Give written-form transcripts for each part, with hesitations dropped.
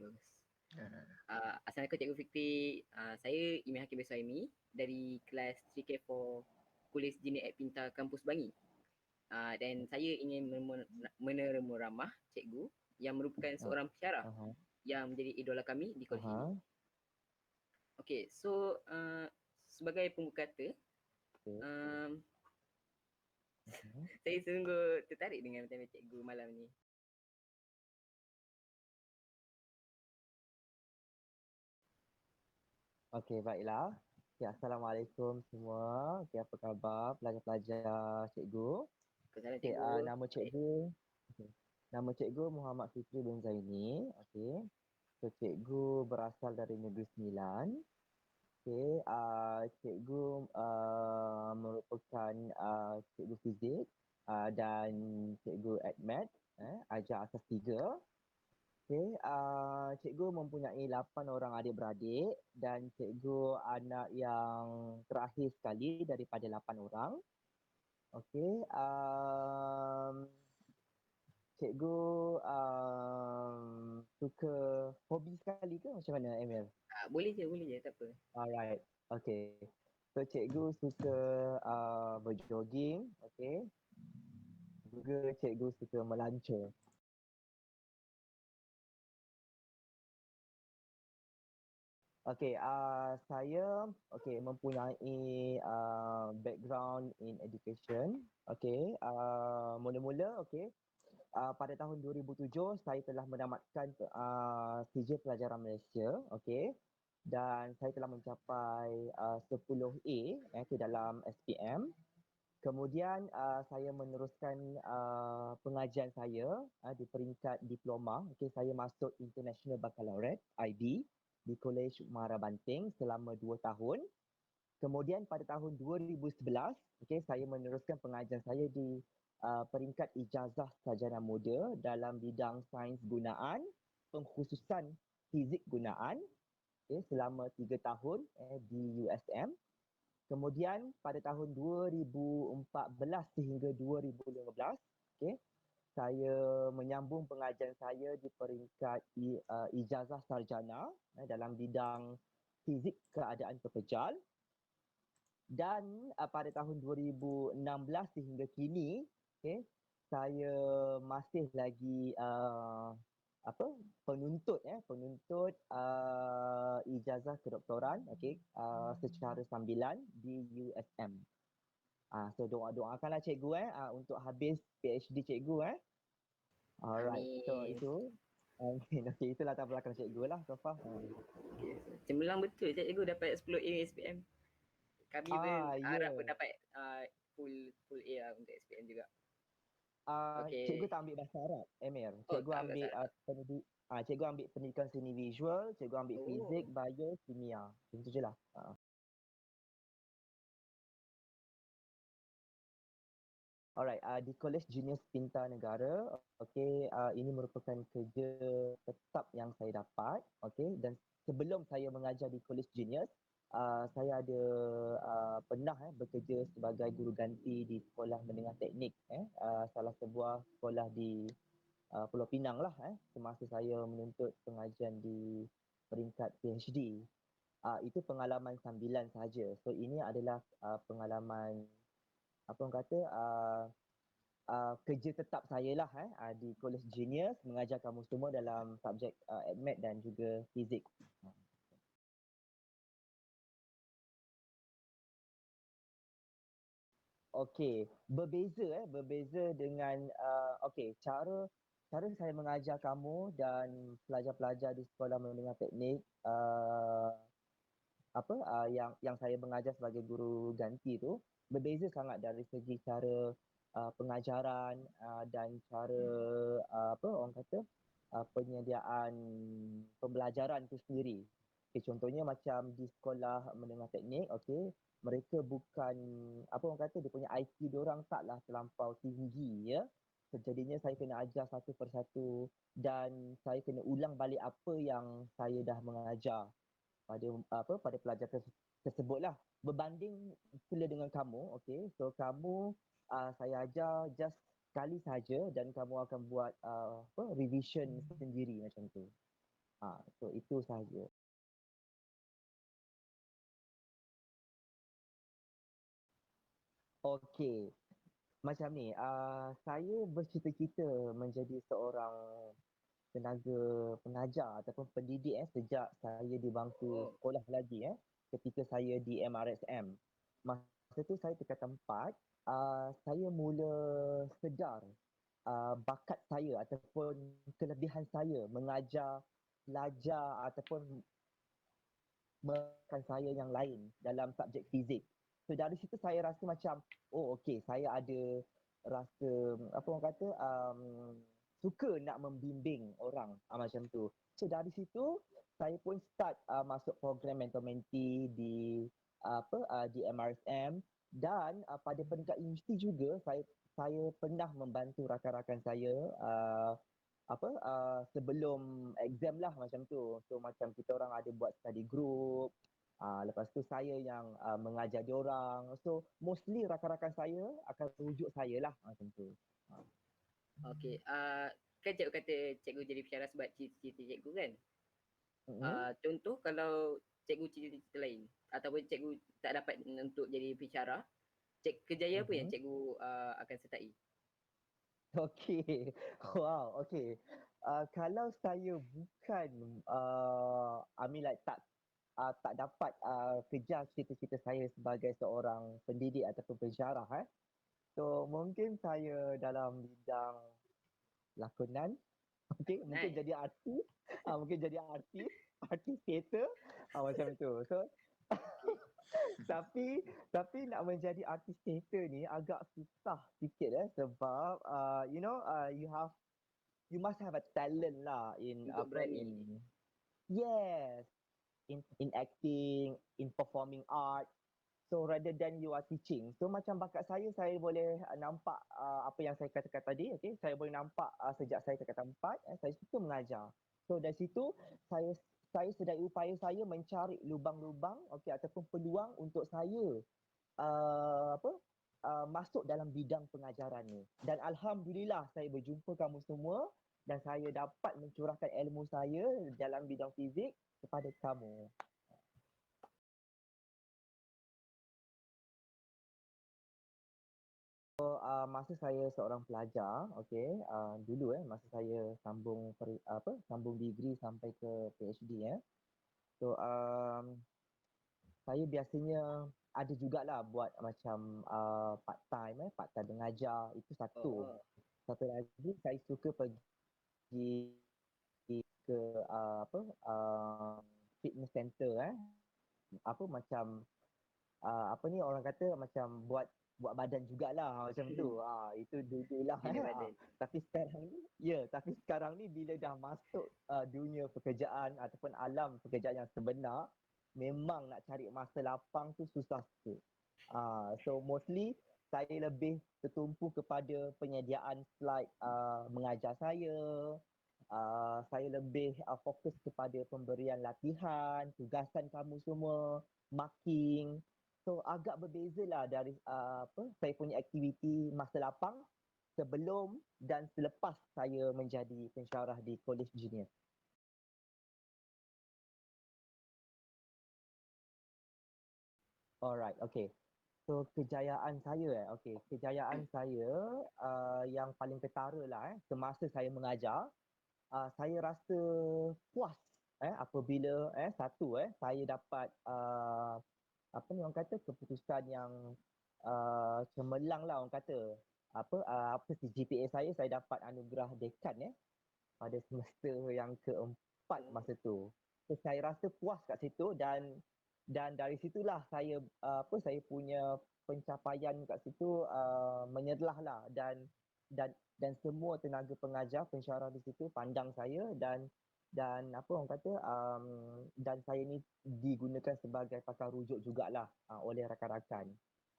Bagus. Assalamualaikum Cikgu Fikri. Saya Imi Hakim Beswaimi dari kelas 3K4 Kulis Jini Ed Pintar Kampus Bangi. Dan saya ingin menerima ramah cikgu yang merupakan seorang pensyarah yang menjadi idola kami di kolej ini. Okay, so sebagai pembuka kata, saya sungguh tertarik dengan tema cikgu malam ni. Okey, baiklah. Okay, Assalamualaikum semua. Okay, apa khabar pelajar-pelajar cikgu? Okay, nama cikgu, nama cikgu Muhammad Fikri bin Zaini. Okey. So, cikgu berasal dari Negeri Sembilan. Okey, cikgu merupakan cikgu fizik dan cikgu admat, ajar asas 3. Okey, cikgu mempunyai 8 orang adik-beradik dan cikgu anak yang terakhir sekali daripada 8 orang. Okey, cikgu suka hobi sekali ke macam mana, Emil? Boleh je, tak apa. Alright, okey. So, cikgu suka berjogging, okey. Juga cikgu suka melancong. Okey, saya mempunyai background in education. Okey, mula-mula pada tahun 2007 saya telah menamatkan CJ Pelajaran Malaysia, okey. Dan saya telah mencapai 10A ke dalam SPM. Kemudian saya meneruskan pengajian saya di peringkat diploma. Okey, saya masuk International Baccalaureate IB di Kolej Muara Banting selama 2 tahun. Kemudian pada tahun 2011, saya meneruskan pengajian saya di peringkat ijazah sarjana muda dalam bidang sains gunaan, pengkhususan fizik gunaan, selama 3 tahun di USM. Kemudian pada tahun 2014 sehingga 2015, saya menyambung pengajian saya di peringkat ijazah sarjana dalam bidang fizik keadaan pepejal. Dan pada tahun 2016 sehingga kini, saya masih lagi penuntut ijazah kedoktoran secara sambilan di USM. So doakanlah cikgu untuk habis PhD cikgu. Alright, so itu. Okey, itu latar belakang cikgu lah, Sofa. Cemerlang betul cikgu dapat 10A SPM. Kami pun harap pun dapat full A lah untuk SPM juga. Cikgu tak ambil bahasa Arab, Emir. Cikgu ambil pendidikan seni visual, cikgu ambil fizik, bio, kimia. Itu je lah. Alright, di Kolej Junius Pintar Negara, ini merupakan kerja tetap yang saya dapat, dan sebelum saya mengajar di Kolej Junius, saya ada pernah bekerja sebagai guru ganti di Sekolah Menengah Teknik, salah sebuah sekolah di Pulau Pinang lah, semasa saya menuntut pengajian di peringkat PhD. Itu pengalaman sambilan sahaja. So ini adalah pengalaman kerja tetap saya lah di Kolej Genius, mengajar kamu semua dalam subjek admat dan juga fizik. Okey, berbeza dengan cara saya mengajar kamu dan pelajar-pelajar di Sekolah Menengah Teknik yang saya mengajar sebagai guru ganti tu berbeza sangat dari segi cara pengajaran dan cara penyediaan pembelajaran tu sendiri. Contohnya macam di Sekolah Menengah Teknik, mereka bukan dia punya IQ diorang taklah terlampau tinggi ya. Jadinya saya kena ajar satu persatu dan saya kena ulang balik apa yang saya dah mengajar pada pelajar tersebutlah, berbanding pula dengan kamu. So kamu saya ajar just sekali saja dan kamu akan buat revision sendiri macam tu. So itu sahaja. Okey, macam ni, saya bercita-cita menjadi seorang tenaga pengajar ataupun pendidik sejak saya di bangku Oh, sekolah lagi ketika saya di MRSM. Masa tu saya tingkatan 4, saya mula sedar bakat saya ataupun kelebihan saya mengajar pelajar ataupun saya yang lain dalam subjek fizik. So dari situ saya rasa macam, oh okey, saya ada rasa apa orang kata suka nak membimbing orang macam tu. So dari situ saya pun start masuk program mentor mentee di di MRSM, dan pada peringkat universiti juga saya pernah membantu rakan-rakan saya sebelum exam lah macam tu. So macam kita orang ada buat study group. Lepas tu saya yang mengajar dia orang. So mostly rakan-rakan saya akan rujuk saya lah macam tu. Ah. okey. Kan cikgu kata cikgu jadi pensyarah sebab cita-cita cikgu kan? Mm-mm. Contoh kalau cikgu cita-cita lain ataupun cikgu tak dapat untuk jadi pensyarah, kejayaan apa yang Mhm. cikgu akan sertai? Okey. Wow, okey. Kalau saya bukan I mean like tak dapat kejar cita-cita saya sebagai seorang pendidik ataupun pensyarah so mungkin saya dalam bidang lakonan. Okey, mungkin Nice. jadi artis, mungkin jadi artis teater, macam tu. So Okey. tapi nak menjadi artis teater ni agak susah sikit sebab you must have a talent lah in Untuk berani. yes, in acting, in performing art. So rather than you are teaching. So macam bakat saya boleh nampak apa yang saya katakan tadi, okay? Saya boleh nampak sejak saya tingkatan 4, saya suka mengajar. So dari situ saya saya sedaya upaya saya mencari lubang-lubang okay, ataupun peluang untuk saya apa masuk dalam bidang pengajaran ni. Dan alhamdulillah saya berjumpa kamu semua dan saya dapat mencurahkan ilmu saya dalam bidang fizik kepada kamu. Masa saya seorang pelajar, okey, dulu masa saya sambung degree sampai ke PhD So saya biasanya ada jugalah buat macam part time mengajar, itu satu. Oh, Satu lagi saya suka pergi ke fitness center apa macam apa ni orang kata macam buat buat badan jugalah macam tu. Itu dululah bina badan. tapi sekarang ni bila dah masuk dunia pekerjaan ataupun alam pekerjaan yang sebenar, memang nak cari masa lapang tu susah sikit. So mostly saya lebih tertumpu kepada penyediaan slide mengajar saya. Saya lebih fokus kepada pemberian latihan, tugasan kamu semua, marking. So agak berbeza lah dari saya punya aktiviti masa lapang sebelum dan selepas saya menjadi pensyarah di College Junior. Alright, okay. So kejayaan saya okay. Kejayaan saya yang paling ketara lah semasa saya mengajar, saya rasa puas apabila satu saya dapat apa ni orang kata keputusan yang cemerlang lah orang kata. Apa GPA saya dapat anugerah dekan pada semester yang keempat Oh, masa tu. So saya rasa puas kat situ, dan dari situlah saya saya punya pencapaian kat situ menyerlah lah, dan semua tenaga pengajar pensyarah di situ pandang saya, dan apa orang kata dan saya ni digunakan sebagai pakar rujuk jugalah oleh rakan-rakan.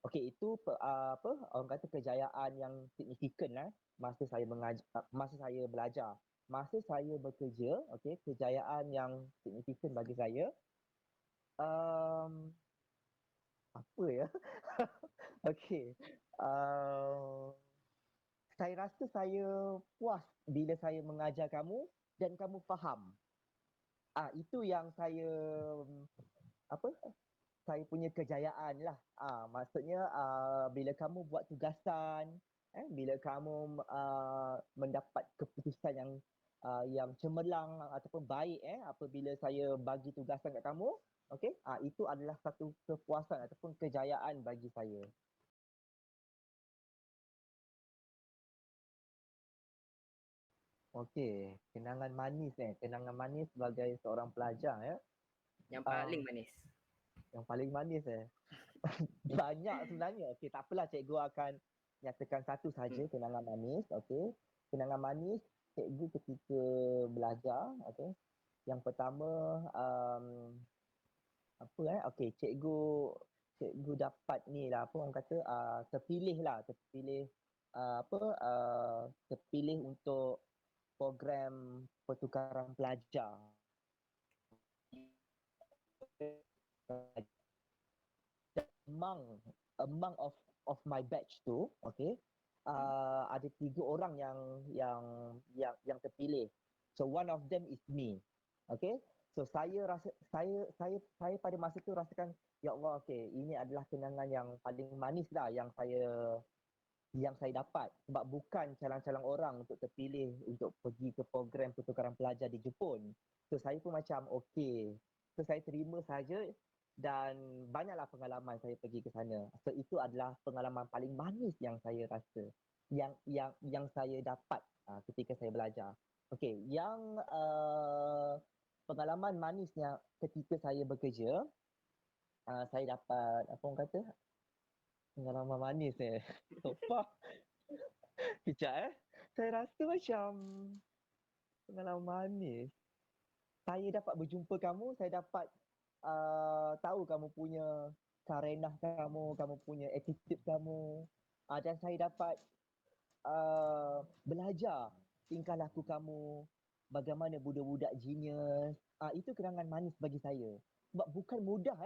Okey, itu apa orang kata kejayaan yang signifikan masa saya masa saya belajar. Masa saya bekerja, okey, kejayaan yang signifikan bagi saya um, apa ya? Okey. Uh, saya rasa saya puas bila saya mengajar kamu dan kamu faham. Itu yang saya apa saya punya kejayaan lah. Maksudnya bila kamu buat tugasan, bila kamu mendapat keputusan yang cemerlang ataupun baik, apabila saya bagi tugasan kat kamu, okey, itu adalah satu kepuasan ataupun kejayaan bagi saya. Okey, kenangan manis sebagai seorang pelajar ya. Yang paling Um, manis. yang paling manis banyak sebenarnya. Okey, tak apalah, cikgu akan nyatakan satu saja kenangan manis. Okey. Kenangan manis cikgu ketika belajar. Okey. Yang pertama okey, cikgu dapat ni lah, apa orang kata, terpilih untuk program pertukaran pelajar. Among of my batch tu, okey, ada 3 orang yang terpilih. So one of them is me. Okay. So saya pada masa tu rasakan, ya Allah, okay, ini adalah kenangan yang paling manis lah yang saya dapat, sebab bukan calang-calang orang untuk terpilih untuk pergi ke program pertukaran pelajar di Jepun. So saya pun macam okay. So saya terima saja, dan banyaklah pengalaman saya pergi ke sana. So itu adalah pengalaman paling manis yang saya rasa, yang saya dapat ketika saya belajar. Okey, yang pengalaman manisnya ketika saya bekerja, saya dapat apa orang kata, pengalaman manis apa? Kejap Saya rasa macam pengalaman manis. Saya dapat berjumpa kamu, saya dapat tahu kamu punya karenah kamu punya attitude kamu. Dan saya dapat belajar tingkah laku kamu, bagaimana budak-budak genius. Itu kenangan manis bagi saya. Sebab bukan mudah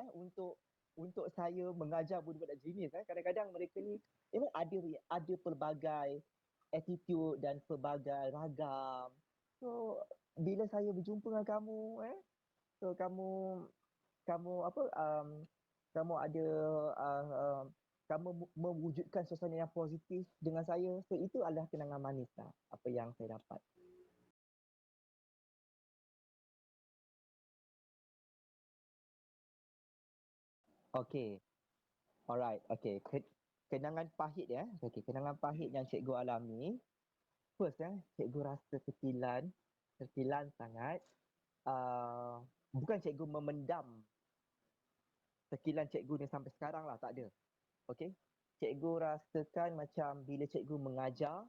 untuk saya mengajar budak-budak genius. Kadang-kadang mereka ni memang ada pelbagai attitude dan pelbagai ragam. So bila saya berjumpa dengan kamu, so kamu apa kamu ada uh, uh, kamu mewujudkan suasana yang positif dengan saya. So itu adalah kenangan manis lah apa yang saya dapat. Okey. Alright. Okey. Kenangan pahit Okey, kenangan pahit yang cikgu alami. First cikgu rasa terkilan sangat. Bukan cikgu memendam terkilan cikgu ni sampai sekarang lah, tak ada. Okey. Cikgu rasakan macam bila cikgu mengajar,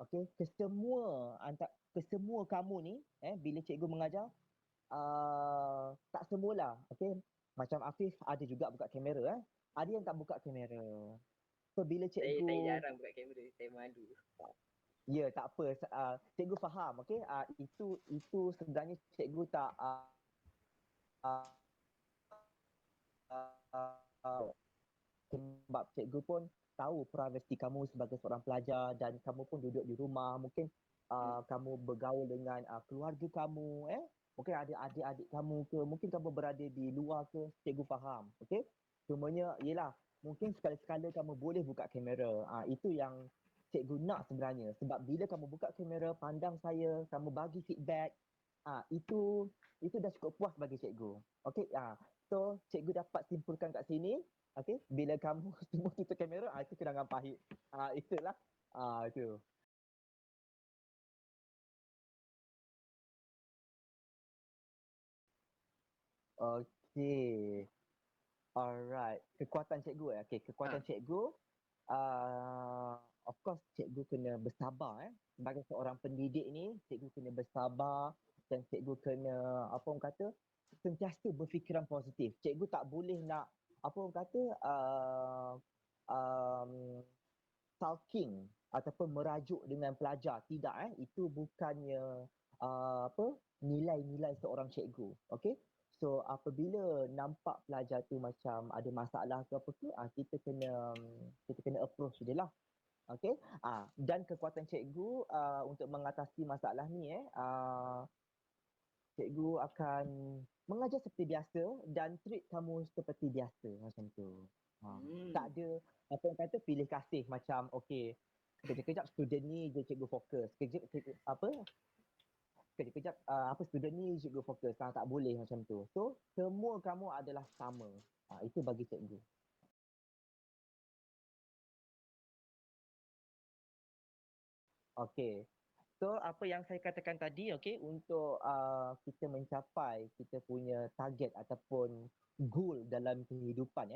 okey, kesemua kamu ni, bila cikgu mengajar, tak semualah, okey. Macam Afif ada juga buka kamera, ada yang tak buka kamera. So bila Saya cikgu, jarang buka kamera, saya malu. ya tak apa, cikgu faham, okey. Itu sebenarnya cikgu tak uh, uh, sebab cikgu pun tahu privasi kamu sebagai seorang pelajar, dan kamu pun duduk di rumah, mungkin kamu bergaul dengan keluarga kamu, mungkin ada adik-adik kamu ke, mungkin kamu berada di luar ke, cikgu faham, okey. Cumanya yelah, mungkin sekali-sekala kamu boleh buka kamera. Itu yang cikgu nak sebenarnya, sebab bila kamu buka kamera, pandang saya, kamu bagi feedback, itu dah cukup puas bagi cikgu. Okey. So cikgu dapat simpulkan kat sini, okey, bila kamu semua tutup kamera, itu kenangan pahit. Itulah. Itu. Okey. Alright. Kekuatan cikgu Okey, kekuatan cikgu, of course cikgu kena bersabar Sebagai seorang pendidik ni, cikgu kena bersabar, dan cikgu kena apa orang kata, sentiasa berfikiran positif. Cikgu tak boleh nak apa orang kata, um, sulking ataupun merajuk dengan pelajar. Tidak itu bukannya apa nilai-nilai seorang cikgu. Okey. So apabila nampak pelajar tu macam ada masalah ke apa ke, kita kena approach dia lah. Okey. Dan kekuatan cikgu untuk mengatasi masalah ni cikgu akan mengajar seperti biasa dan treat kamu seperti biasa macam tu. Tak Hmm. ada apa orang kata pilih kasih macam okey, kejap-kejap student ni je cikgu fokus. Kejap-kejap apa student ni cikgu fokus. Tak boleh macam tu. So semua kamu adalah sama. Itu bagi cikgu. Okey. So apa yang saya katakan tadi, okey, untuk kita mencapai kita punya target ataupun goal dalam kehidupan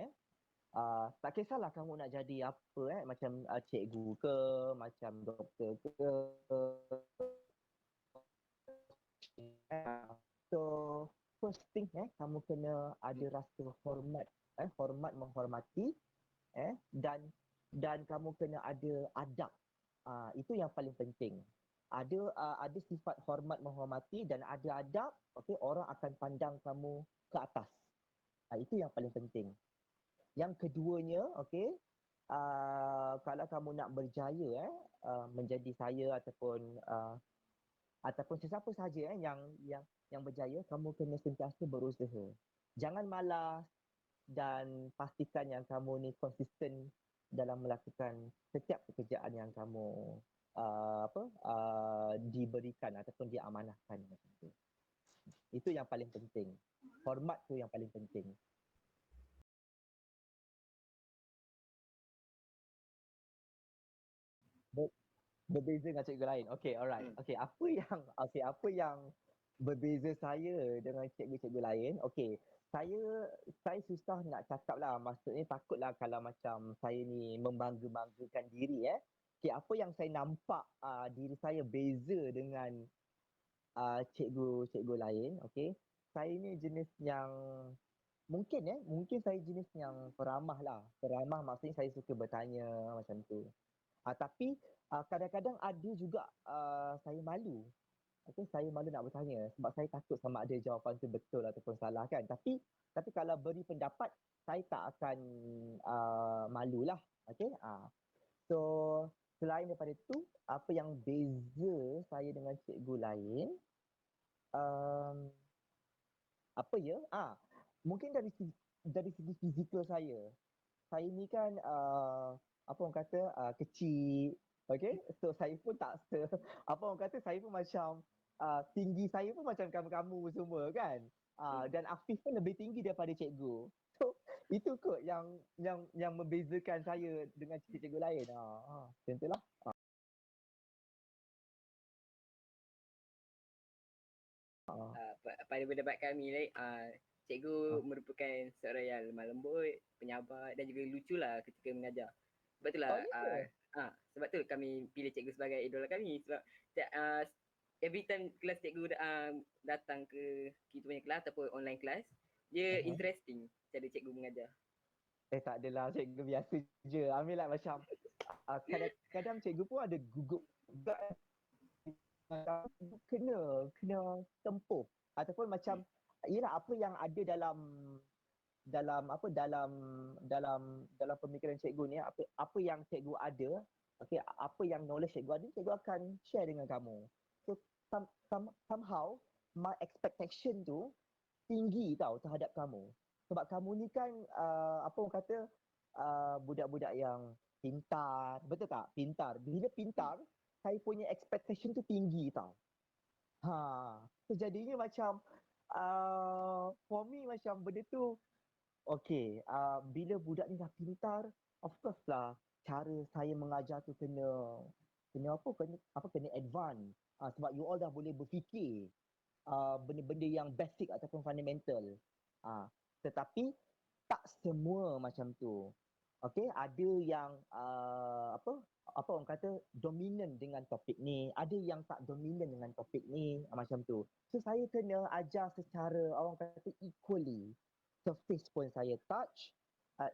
tak kisahlah kamu nak jadi apa macam cikgu ke, macam doktor ke. So first thing kamu kena ada rasa hormat, hormat menghormati dan kamu kena ada adab. Itu yang paling penting. Ada sifat hormat menghormati dan ada adab, okey, orang akan pandang kamu ke atas. Itu yang paling penting. Yang keduanya, okey, kalau kamu nak berjaya menjadi saya ataupun sesiapa saja yang berjaya, kamu kena sentiasa berusaha. Jangan malas dan pastikan yang kamu ni konsisten dalam melakukan setiap pekerjaan yang kamu diberikan ataupun diamanahkan macam tu. Itu yang paling penting. Hormat tu yang paling penting. Berbeza dengan cikgu lain. Okey, alright. Hmm. Apa yang berbeza saya dengan cikgu-cikgu lain? Okey, saya susah nak cakap lah. Maksudnya takutlah kalau macam saya ni membangga-banggakan diri Okey, apa yang saya nampak diri saya beza dengan cikgu-cikgu lain, okey. Saya ni jenis yang mungkin saya jenis yang peramah lah. Peramah maksudnya saya suka bertanya macam tu. Tapi kadang-kadang ada juga saya malu. Okay, saya malu nak bertanya sebab saya takut sama ada jawapan tu betul ataupun salah kan. Tapi kalau beri pendapat, saya tak akan malulah. Okay. So selain daripada itu, apa yang beza saya dengan cikgu lain, um, apa ya? Mungkin dari segi fizikal saya. Saya ni kan apa orang kata kecil, okey, so saya pun tak apa orang kata saya pun macam tinggi saya pun macam kamu-kamu semua kan. Hmm. Dan Afif pun lebih tinggi daripada cikgu. So itu kot yang membezakan saya dengan cikgu-cikgu lain. Macam itulah. Ah, Pada pendapat kami, ah, cikgu merupakan seorang yang lemah lembut, penyabar dan juga lucu lah ketika mengajar. Sebab itulah, oh ya. sebab tu kami pilih cikgu sebagai idola kami. Sebab every time kelas cikgu datang ke kita punya kelas ataupun online kelas, dia Uh-huh. interesting cara cikgu mengajar. Tak adalah, cikgu biasa je. Ambil lah macam kadang-kadang cikgu pun ada gugup juga kena tempuh ataupun macam ialah apa yang ada dalam apa dalam pemikiran cikgu ni, apa yang cikgu ada, okey, apa yang knowledge cikgu ada, cikgu akan share dengan kamu. So somehow my expectation tu tinggi tau terhadap kamu. Sebab kamu ni kan apa orang kata budak-budak yang pintar, betul tak? Pintar. Bila Hmm. pintar, saya punya expectation tu tinggi tau. So jadinya macam for me macam benda tu okey, bila budak ni dah pintar, of course lah cara saya mengajar tu kena kena apa kena advance. Sebab you all dah boleh berfikir benda-benda yang basic ataupun fundamental. Tetapi tak semua macam tu. Okey, ada yang apa orang kata dominan dengan topik ni, ada yang tak dominan dengan topik ni, macam tu. So saya kena ajar secara orang kata equally. Surface pun saya touch,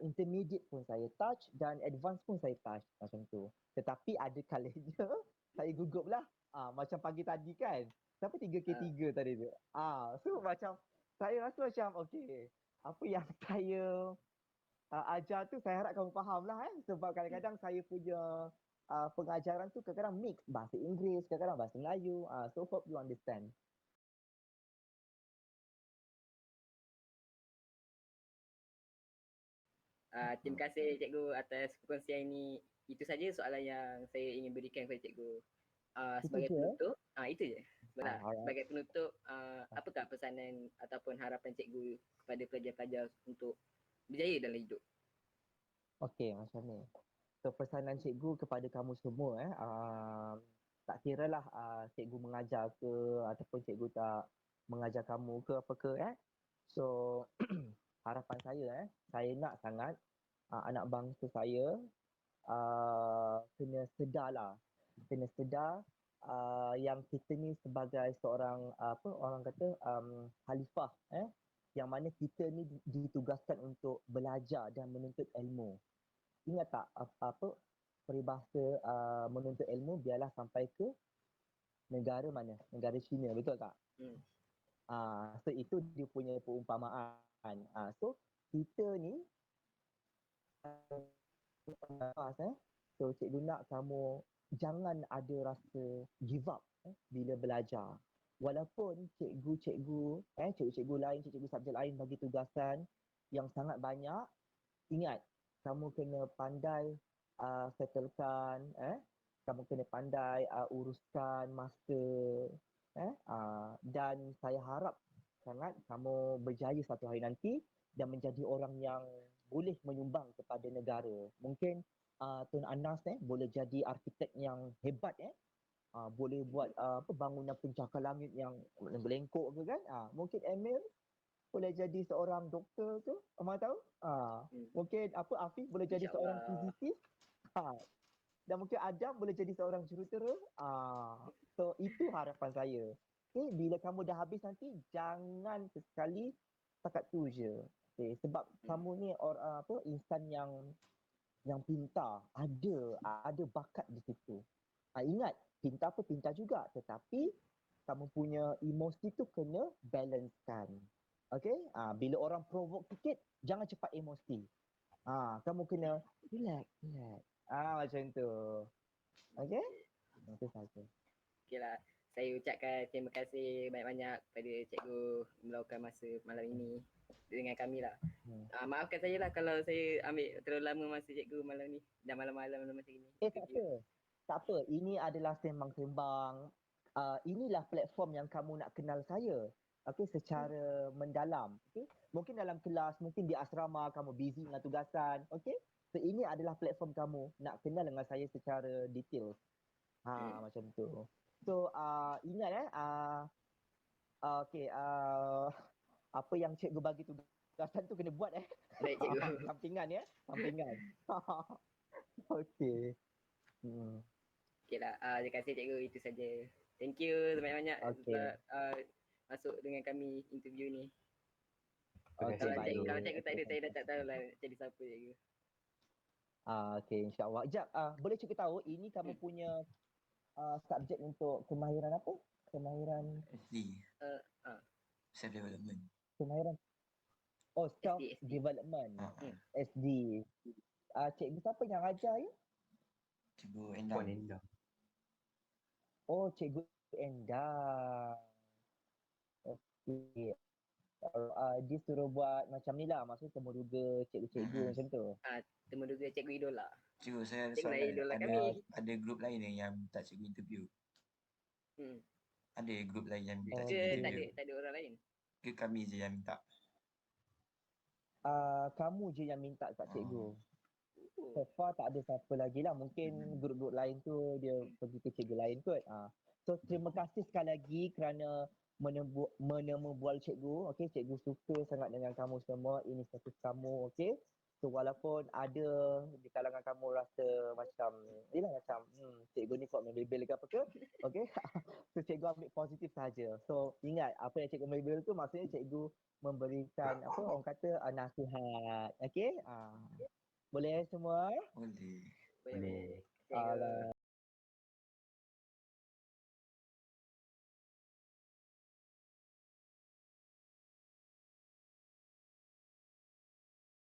intermediate pun saya touch dan advance pun saya touch macam tu. Tetapi ada kalanya saya gugup lah. Macam pagi tadi kan. Siapa 3K3 tadi tu? So macam saya rasa macam okey, apa yang saya ajar tu saya harap kamu faham lah sebab Hmm. kadang-kadang saya punya pengajaran tu kadang-kadang mix bahasa Inggeris, kadang-kadang bahasa Melayu. So hope you understand. Terima kasih cikgu atas perkongsian ini. Itu saja soalan yang saya ingin berikan kepada cikgu. Itu Sebagai je. penutup, itu je. Alright. Sebagai penutup, apakah pesanan ataupun harapan cikgu kepada pelajar-pelajar untuk berjaya dalam hidup? Okey, macam ni. So, pesanan cikgu kepada kamu semua tak kiralah cikgu mengajar ke ataupun cikgu tak mengajar kamu ke apa ke So, harapan saya nak sangat anak bangsa saya kena sedarlah. Kena sedar yang kita ni sebagai seorang apa orang kata khalifah yang mana kita ni ditugaskan untuk belajar dan menuntut ilmu. Ingat tak apa peribahasa menuntut ilmu biarlah sampai ke negara mana? Negara China, betul tak? So itu dia punya perumpamaan. So kita ni so cikgu nak kamu jangan ada rasa give up bila belajar. Walaupun cikgu-cikgu lain, cikgu subjek lain bagi tugasan yang sangat banyak, ingat kamu kena pandai settlekan kamu kena pandai uruskan masa dan saya harap sangat kamu berjaya satu hari nanti dan menjadi orang yang boleh menyumbang kepada negara. Mungkin Tun Anas boleh jadi arkitek yang hebat boleh buat bangunan pencakar langit yang belengkok ke kan. Mungkin Emil boleh jadi seorang doktor tu, Amang tahu? Mungkin Afif boleh jadi seorang fizisis. Dan mungkin Adam boleh jadi seorang jurutera. So itu harapan saya. Okay, bila kamu dah habis nanti jangan sekali setakat tu je. Okay, sebab kamu ni insan yang pintar, ada bakat di situ. Ingat, pintar juga tetapi kamu punya emosi tu kena balancekan. Okay? Bila orang provoke sikit, jangan cepat emosi. Kamu kena relax. Macam tu. Okay? Itu saja. Okay lah. Saya ucapkan terima kasih banyak-banyak kepada cikgu meluangkan masa malam ini dengan kami lah. Maafkan saya lah kalau saya ambil terlalu lama masa cikgu malam ni. Dan malam-malam macam ni. Tak apa. Ini adalah sembang-sembang. Inilah platform yang kamu nak kenal saya. Okay, secara mendalam. Okay? Mungkin dalam kelas, mungkin di asrama kamu busy dengan tugasan. Okay? So, ini adalah platform kamu nak kenal dengan saya secara detail. Macam tu. So, ingat okay, apa yang cikgu bagi tugasan tu kena buat Baik cikgu. Sampingan sampingan. Okay. Okay lah, terima kasih cikgu, itu saja. Thank you banyak-banyak sebab masuk dengan kami interview ni. Kalau cikgu tak ada, saya dah tak tahu lah jadi siapa cikgu. Okay, insyaAllah. Sekejap, boleh cikgu tahu ini kamu punya subjek untuk kemahiran apa? Kemahiran SD. Self development. Kemahiran self development. SD. Cikgu siapa yang ajar ya? Cikgu Endang. Cikgu Endang. Okey. Dia suruh buat macam ni lah, maksudnya temuduga cikgu-cikgu macam tu. Temuduga cikgu idola. Cikgu, saya ada soalan. Ada grup lain yang minta cikgu interview? Ada grup lain yang minta cikgu interview? Tak ada orang lain? Ke kami je yang minta? Kamu je yang minta kat cikgu. So far tak ada siapa lagi lah. Mungkin grup-grup lain tu dia pergi ke cikgu lain kot. So terima kasih sekali lagi kerana menemu bual cikgu. Okay, cikgu suka sangat dengan kamu semua. Ini status kamu. Okay. So walaupun ada di kalangan kamu rasa macam cikgu ni kok main bebel ke apa ke. Okay. So cikgu ambil positif saja. So ingat apa yang cikgu bebel tu maksudnya cikgu memberikan orang kata nasihat. Okay. Boleh semua? Boleh. Boleh.